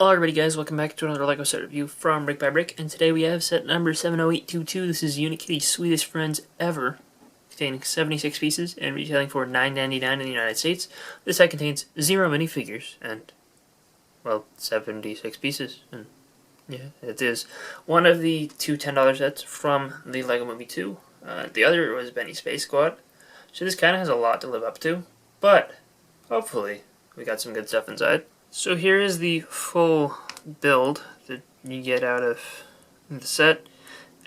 Hello everybody guys, welcome back to another LEGO set review from BrickByBrick, and today we have set number 70822. This is Unikitty's Sweetest Friends Ever, containing 76 pieces and retailing for $9.99 in the United States. This set contains 0 minifigures and, well, 76 pieces, and yeah, it is one of the two $10 sets from the LEGO Movie 2. The other was Benny Space Squad, so this kind of has a lot to live up to, but hopefully we got some good stuff inside. So here is the full build that you get out of the set,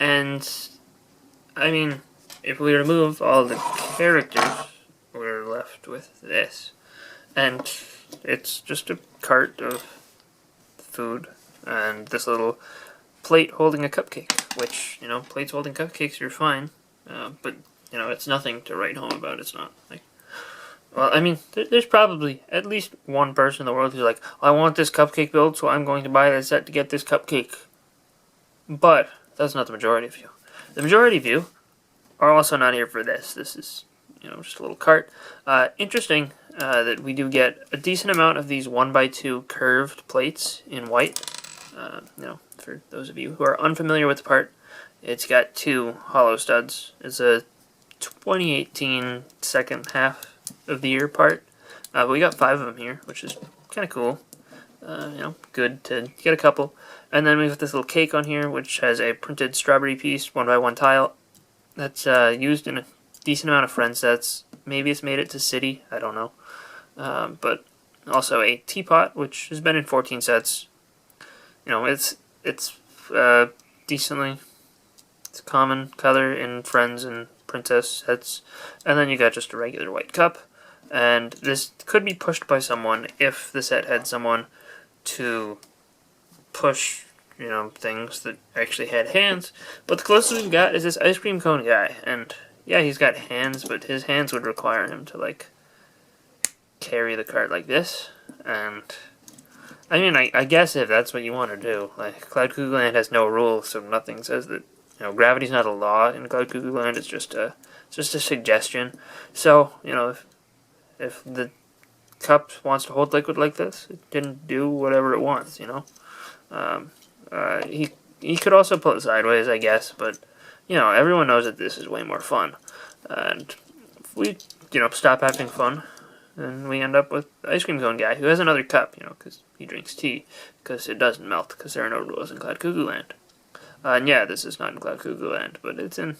and I mean, if we remove all the characters, we're left with this, and it's just a cart of food and this little plate holding a cupcake, which, you know, plates holding cupcakes are fine, but, you know, it's nothing to write home about. It's not like, well, I mean, there's probably at least one person in the world who's like, I want this cupcake build, so I'm going to buy this set to get this cupcake. But that's not the majority of you. The majority of you are also not here for this. This is, you know, just a little cart. Interesting that we do get a decent amount of these 1x2 curved plates in white. You know, for those of you who are unfamiliar with the part, it's got 2 hollow studs. It's a 2018 second half of the year part, but we got 5 of them here, which is kind of cool. You know, good to get a couple. And then we have this little cake on here, which has a printed strawberry piece, 1x1 tile. That's used in a decent amount of friend sets. Maybe it's made it to City, I don't know. But also a teapot, which has been in 14 sets. You know, it's decently, it's a common color in Friends and Princess sets. And then you got just a regular white cup. And this could be pushed by someone if the set had someone to push, you know, things that actually had hands. But the closest we've got is this ice cream cone guy. And yeah, he's got hands, but his hands would require him to, like, carry the cart like this. And I mean, I guess if that's what you want to do. Like, Cloud Cuckoo Land has no rules, so nothing says that, you know, gravity's not a law in Cloud Cuckoo Land. It's just a suggestion. So, you know, if the cup wants to hold liquid like this, it can do whatever it wants, you know. He could also pull it sideways, I guess, but, you know, everyone knows that this is way more fun. And if we, you know, stop having fun, then we end up with the ice cream cone guy, who has another cup, you know, because he drinks tea, because it doesn't melt, because there are no rules in Cloud Cuckoo Land. And yeah, this is not in Cloud Cuckoo Land, but it's in,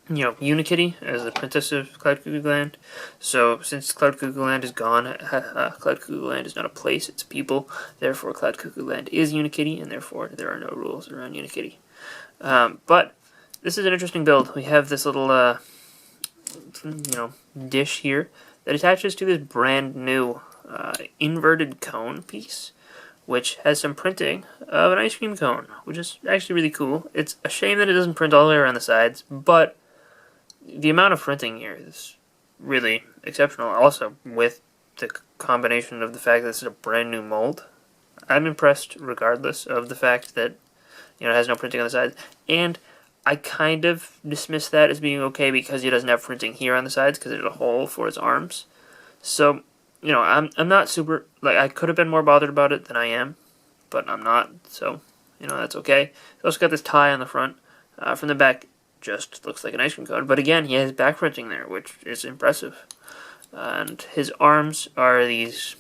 you know, Unikitty as the princess of Cloud Cuckoo Land. So since Cloud Cuckoo Land is gone, Cloud Cuckoo Land is not a place, it's people. Therefore, Cloud Cuckoo Land is Unikitty, and therefore there are no rules around Unikitty. But this is an interesting build. We have this little, you know, dish here that attaches to this brand new inverted cone piece, which has some printing of an ice cream cone, which is actually really cool. It's a shame that it doesn't print all the way around the sides, but the amount of printing here is really exceptional. Also, with the combination of the fact that this is a brand new mold, I'm impressed regardless of the fact that, you know, it has no printing on the sides. And I kind of dismiss that as being okay because he doesn't have printing here on the sides because there's a hole for his arms. So, you know, I'm not super, like, I could have been more bothered about it than I am, but I'm not, so, you know, that's okay. He's also got this tie on the front. From the back, just looks like an ice cream cone, but again, he has back printing there, which is impressive. And his arms are these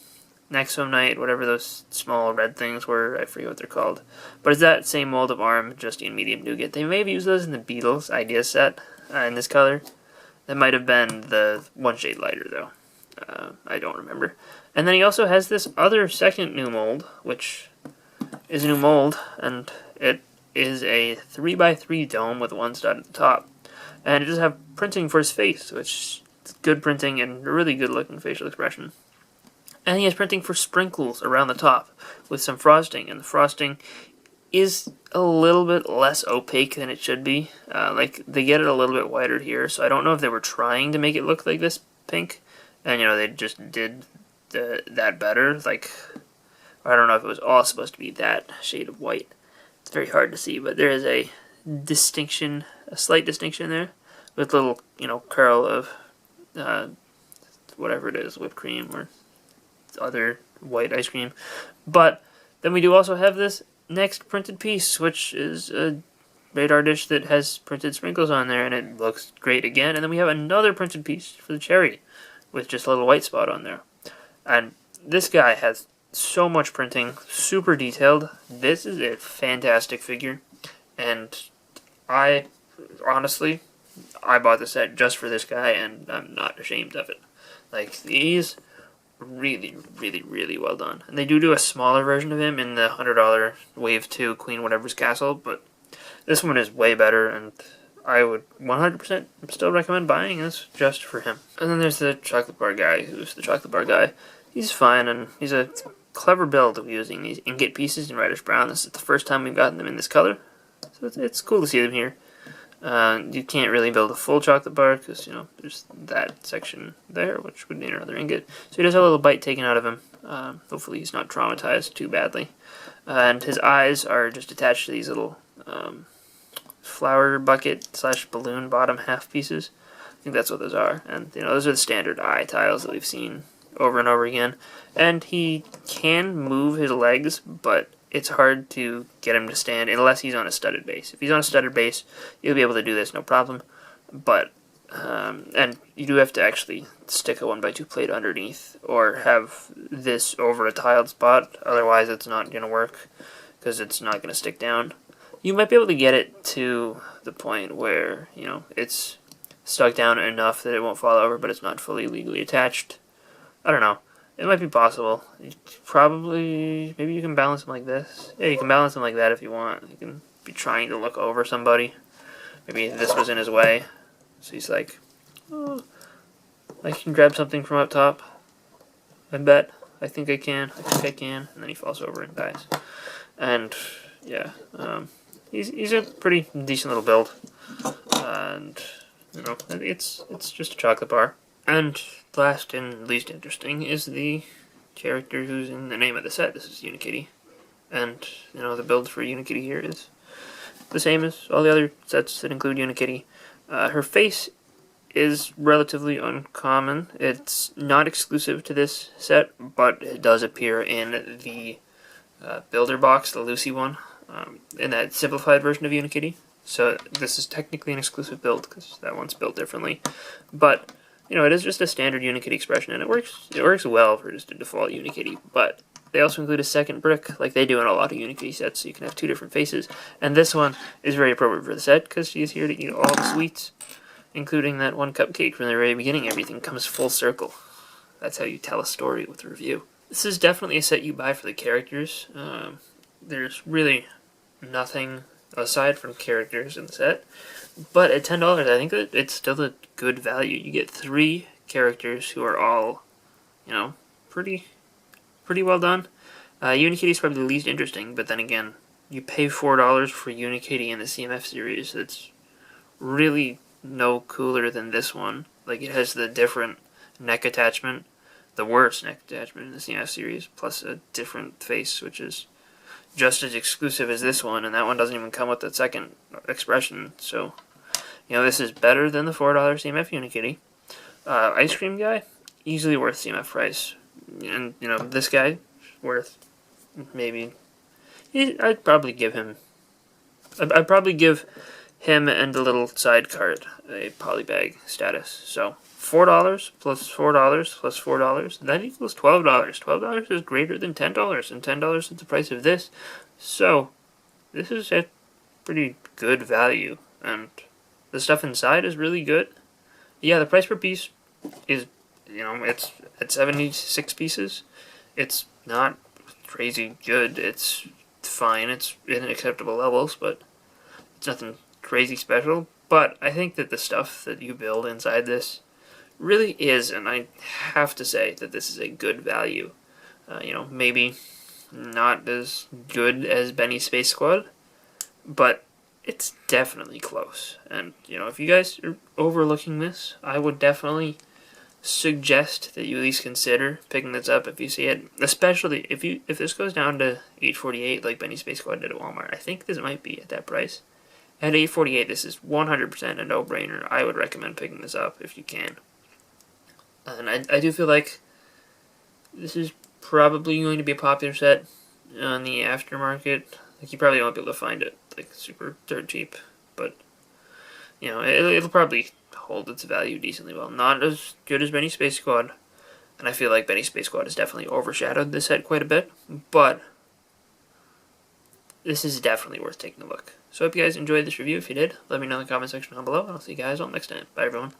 Nexomite, whatever those small red things were, I forget what they're called. But it's that same mold of arm, just in medium nougat. They may have used those in the Beatles idea set in this color. That might have been the one shade lighter, though. I don't remember. And then he also has this other second new mold, which is a new mold, and it is a 3x3 dome with one stud at the top. And it does have printing for his face, which is good printing and a really good looking facial expression. And he has printing for sprinkles around the top with some frosting, and the frosting is a little bit less opaque than it should be. Like, they get it a little bit whiter here, so I don't know if they were trying to make it look like this pink, and, you know, they just did that better. Like, I don't know if it was all supposed to be that shade of white. It's very hard to see, but there is a distinction, a slight distinction there, with a little, you know, curl of whatever it is, whipped cream or other white ice cream. But Then we do also have this next printed piece, which is a radar dish that has printed sprinkles on there, and it looks great again. And then we have another printed piece for the cherry, with just a little white spot on there. And this guy has so much printing, super detailed. This is a fantastic figure, and I bought the set just for this guy, and I'm not ashamed of it. Like, these, really, really, really well done. And they do a smaller version of him in the $100 Wave 2 Queen Whatever's Castle, but this one is way better, and I would 100% still recommend buying this just for him. And then there's the chocolate bar guy, who's the chocolate bar guy. He's fine, and he's a clever build of using these ingot pieces in reddish brown. This is the first time we've gotten them in this color, so it's cool to see them here. You can't really build a full chocolate bar because, you know, there's that section there, which would need another ingot. So he does have a little bite taken out of him. Hopefully he's not traumatized too badly. And his eyes are just attached to these little flower bucket / balloon bottom half pieces. I think that's what those are. And, you know, those are the standard eye tiles that we've seen over and over again. And he can move his legs, but it's hard to get him to stand unless he's on a studded base. If he's on a studded base, you'll be able to do this, no problem. But, and you do have to actually stick a 1x2 plate underneath or have this over a tiled spot. Otherwise, it's not going to work because it's not going to stick down. You might be able to get it to the point where, you know, it's stuck down enough that it won't fall over, but it's not fully legally attached. I don't know. It might be possible. Probably, maybe you can balance him like this. Yeah, you can balance him like that if you want. You can be trying to look over somebody. Maybe this was in his way. So he's like, oh, I can grab something from up top. I bet. I think I can. And then he falls over and dies. And, yeah. He's a pretty decent little build. And, you know, it's just a chocolate bar. And last and least interesting is the character who's in the name of the set. This is Unikitty. And, you know, the build for Unikitty here is the same as all the other sets that include Unikitty. Her face is relatively uncommon. It's not exclusive to this set, but it does appear in the builder box, the Lucy one, in that simplified version of Unikitty. So this is technically an exclusive build because that one's built differently. But, you know, it is just a standard Unikitty expression, and it works well for just a default Unikitty, but they also include a second brick, like they do in a lot of Unikitty sets, so you can have two different faces. And this one is very appropriate for the set, because she's here to eat all the sweets, including that one cupcake from the very beginning. Everything comes full circle. That's how you tell a story with a review. This is definitely a set you buy for the characters. There's really nothing aside from characters in the set. But at $10, I think that it's still a good value. You get 3 characters who are all, you know, pretty well done. Unikitty is probably the least interesting, but then again, you pay $4 for Unikitty in the CMF series. It's really no cooler than this one. Like, it has the different neck attachment, the worst neck attachment in the CMF series, plus a different face, which is just as exclusive as this one, and that one doesn't even come with the second expression. So, you know, this is better than the $4 CMF Unikitty. Ice Cream Guy, easily worth CMF price. And, you know, this guy, worth maybe, I'd probably give him and the little side card a polybag status. So, $4 plus $4 plus $4, that equals $12. $12 is greater than $10, and $10 is the price of this. So, this is a pretty good value, and the stuff inside is really good. Yeah, the price per piece is, you know, it's at 76 pieces. It's not crazy good. It's fine. It's in acceptable levels, but it's nothing crazy special. But I think that the stuff that you build inside this really is, and I have to say that this is a good value. You know, maybe not as good as Benny's Space Squad, but it's definitely close. And, you know, if you guys are overlooking this, I would definitely suggest that you at least consider picking this up if you see it, especially if this goes down to $8.48 like Benny's Space Squad did at Walmart. I think this might be at that price. At $8.48, this is 100% a no-brainer. I would recommend picking this up if you can. And I do feel like this is probably going to be a popular set. on the aftermarket. Like, you probably won't be able to find it like super dirt cheap, but you know, it'll probably hold its value decently well. Not as good as Benny Space Squad, and I feel like Benny Space Squad has definitely overshadowed this set quite a bit, but this is definitely worth taking a look. So I hope you guys enjoyed this review. If you did, let me know in the comment section down below, and I'll see you guys all next time. Bye, everyone.